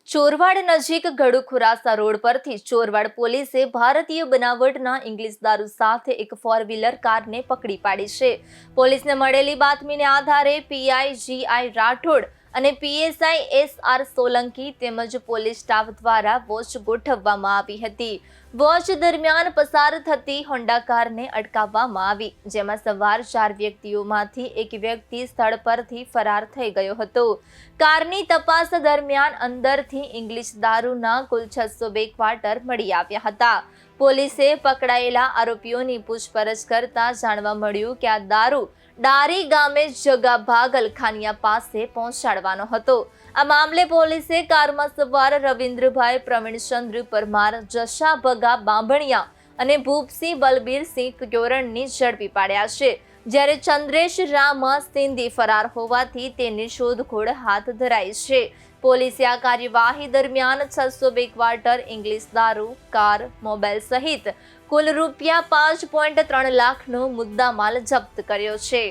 ચોરવાડ નજીક ગડુખુરાસા રોડ પરથી ચોરવાડ પોલીસે ભારતીય બનાવટના ઇંગ્લિશ દારૂ સાથે એક 4-વ્હીલર કારને પકડી પાડી છે। પોલીસને મળેલી બાતમીને આધારે પીઆઈ જીઆઈ રાઠોડ અને પીએસઆઈ એસઆર સોલંકી તેમજ પોલીસ સ્ટાફ દ્વારા વોચ ગોઠવવામાં આવી હતી। વોચ દરમિયાન પસાર થતી હોન્ડા કારને અટકાવવામાં આવી, જેમાં સવાર 4 વ્યક્તિઓમાંથી એક વ્યક્તિ સ્થળ પરથી ફરાર થઈ ગયો હતો। કારની તપાસ દરમિયાન અંદરથી ઇંગ્લિશ દારૂના કુલ 602 ક્વાર્ટર મળી આવ્યા હતા। પોલીસે પકડાયેલા આરોપીઓની પૂછપરછ કરતા જાણવા મળ્યું કે આ દારૂ ડારી ગામે જગાભા ગલખાનિયા પાસે પહોંચાડવાનો હતો। આ મામલે પોલીસે કારમાં સવાર રવિન્દ્રભાઈ પ્રવીણચંદ્ર પરમાર, જશા ભગા બાંભણિયા અને ભૂપસિંહ બલબીરસિંહ ક્યોરણની ઝડપી પાડ્યા છે, જ્યારે ચંદ્રેશ રામ સિંધી ફરાર હોવાથી તેની શોધખોળ હાથ ધરાઈ છે। પોલીસે આ કાર્યવાહી દરમિયાન 602 ક્વાર્ટર ઇંગ્લિશ દારૂ, કાર, મોબાઈલ સહિત કુલ રૂપિયા 5.3 લાખનો મુદ્દામાલ જપ્ત કર્યો છે।